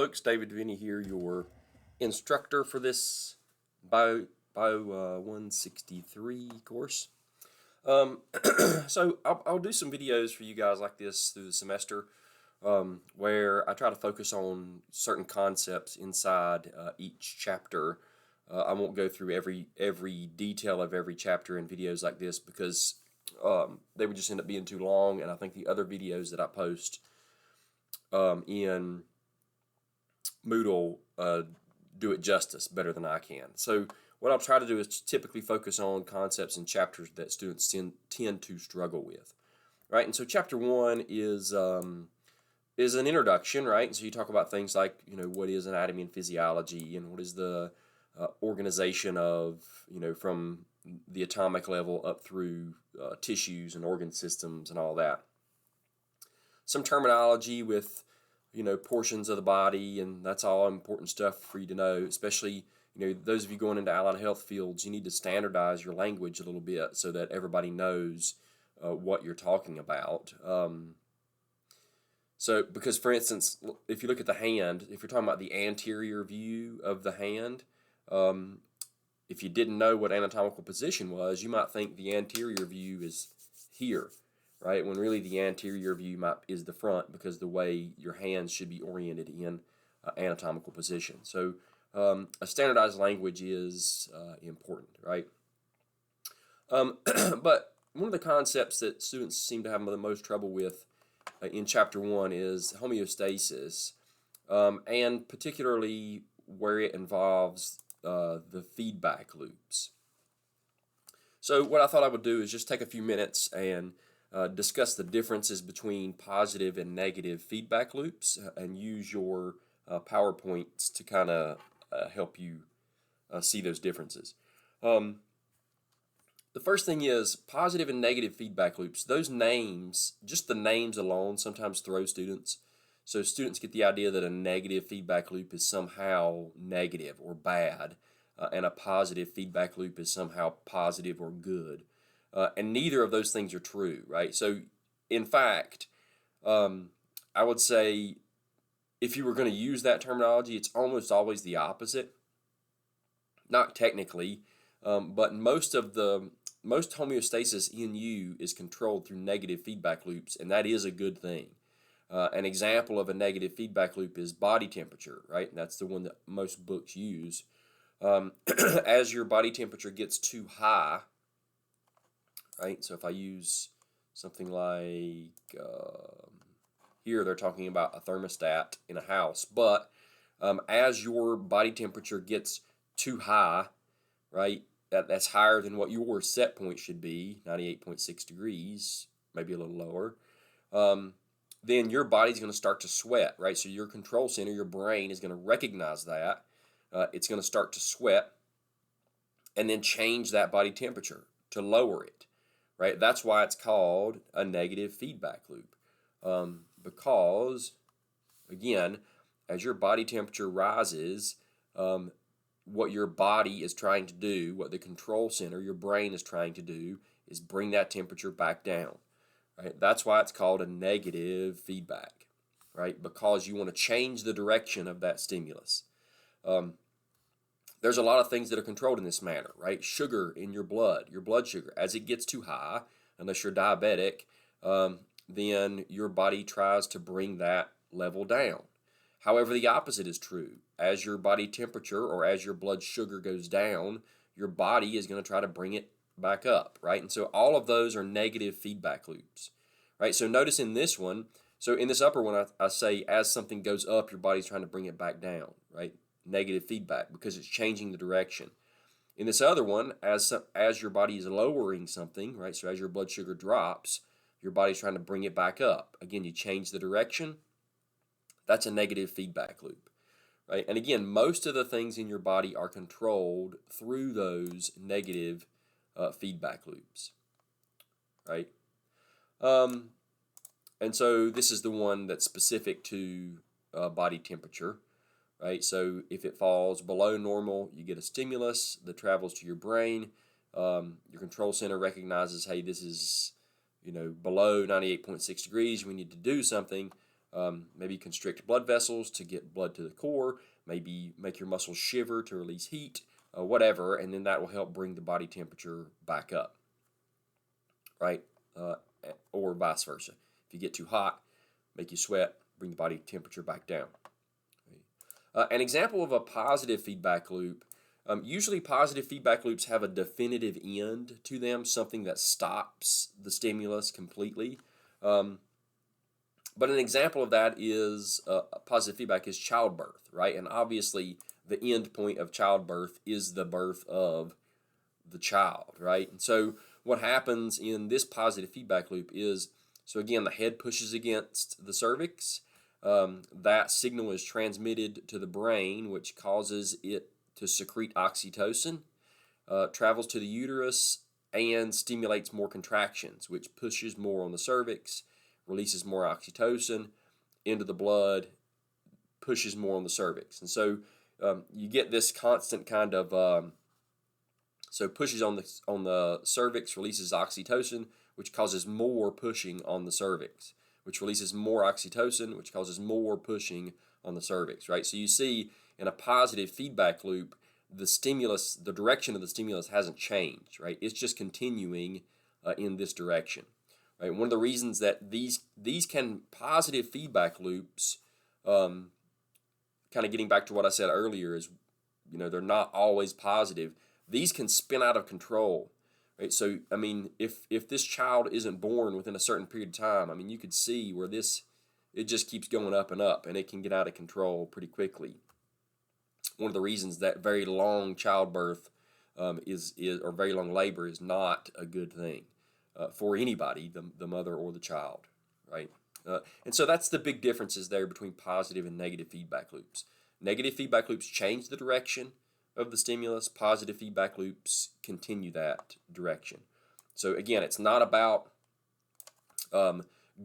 Folks, David Vinny here, your instructor for this Bio 163 course. So I'll do some videos for you guys like this through the semester, where I try to focus on certain concepts inside each chapter. I won't go through every detail of every chapter in videos like this because they would just end up being too long, and I think the other videos that I post in Moodle do it justice better than I can. So what I'll try to do is typically focus on concepts and chapters that students tend to struggle with, right? And so chapter one is an introduction, right? And so you talk about things like, what is anatomy and physiology, and what is the organization of, from the atomic level up through tissues and organ systems and all that. Some terminology with portions of the body, and that's all important stuff for you to know, especially, those of you going into allied health fields. You need to standardize your language a little bit so that everybody knows what you're talking about. So, because for instance, if you look at the hand, if you're talking about the anterior view of the hand, if you didn't know what anatomical position was, you might think the anterior view is here, right? When really the anterior view is the front, because the way your hands should be oriented in anatomical position. So a standardized language is important, right? But one of the concepts that students seem to have the most trouble with in chapter one is homeostasis, and particularly where it involves the feedback loops. So what I thought I would do is just take a few minutes and discuss the differences between positive and negative feedback loops, and use your PowerPoints to kind of help you see those differences. The first thing is positive and negative feedback loops. Those names, just the names alone, sometimes throw students. So students get the idea that a negative feedback loop is somehow negative or bad, and a positive feedback loop is somehow positive or good. And neither of those things are true, right? So, in fact, I would say if you were going to use that terminology, it's almost always the opposite. Not technically, but most homeostasis in you is controlled through negative feedback loops, and that is a good thing. An example of a negative feedback loop is body temperature, right? And that's the one that most books use. As your body temperature gets too high, right? So if I use something like here, they're talking about a thermostat in a house, but as your body temperature gets too high, right? That's higher than what your set point should be, 98.6 degrees, maybe a little lower. Then your body's going to start to sweat, right? So your control center, your brain, is going to recognize that. It's going to start to sweat and then change that body temperature to lower it, right? That's why it's called a negative feedback loop. Because, again, as your body temperature rises, what your body is trying to do, what the control center, your brain, is trying to do, is bring that temperature back down. Right? That's why it's called a negative feedback, right? Because you want to change the direction of that stimulus. There's a lot of things that are controlled in this manner, right? Sugar in your blood sugar, as it gets too high, unless you're diabetic, then your body tries to bring that level down. However, the opposite is true. As your body temperature or as your blood sugar goes down, your body is going to try to bring it back up, right? And so all of those are negative feedback loops, right? So notice in this one, so in this upper one, I say as something goes up, your body's trying to bring it back down, right? Negative feedback, because it's changing the direction. In this other one, as your body is lowering something, right? So as your blood sugar drops, your body's trying to bring it back up. Again, you change the direction. That's a negative feedback loop, right? And again, most of the things in your body are controlled through those negative feedback loops, right? And so this is the one that's specific to body temperature, right? So if it falls below normal, you get a stimulus that travels to your brain. Your control center recognizes, hey, this is below 98.6 degrees. We need to do something. Maybe constrict blood vessels to get blood to the core, maybe make your muscles shiver to release heat, whatever, and then that will help bring the body temperature back up, right? Or vice versa. If you get too hot, make you sweat, bring the body temperature back down. An example of a positive feedback loop, usually positive feedback loops have a definitive end to them, something that stops the stimulus completely. But an example of that is positive feedback is childbirth, right? And obviously the end point of childbirth is the birth of the child, right? And so what happens in this positive feedback loop is, so again, the head pushes against the cervix. That signal is transmitted to the brain, which causes it to secrete oxytocin, travels to the uterus, and stimulates more contractions, which pushes more on the cervix, releases more oxytocin into the blood, pushes more on the cervix. And so you get this constant kind of, so pushes on the cervix, releases oxytocin, which causes more pushing on the cervix, which releases more oxytocin, which causes more pushing on the cervix, right? So you see in a positive feedback loop, the stimulus, the direction of the stimulus hasn't changed, right? It's just continuing in this direction, right? One of the reasons that these positive feedback loops, kind of getting back to what I said earlier, is, they're not always positive. These can spin out of control, right? So, I mean, if this child isn't born within a certain period of time, I mean, you could see where it just keeps going up and up, and it can get out of control pretty quickly. One of the reasons that very long childbirth or very long labor is not a good thing for anybody, the mother or the child, right? And so that's the big differences there between positive and negative feedback loops. Negative feedback loops change the direction of the stimulus. Positive feedback loops continue that direction. So again, it's not about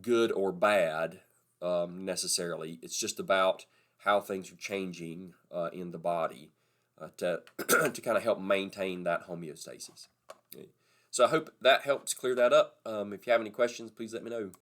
good or bad necessarily. It's just about how things are changing in the body to to kind of help maintain that homeostasis. Okay. So I hope that helps clear that up. If you have any questions, please let me know.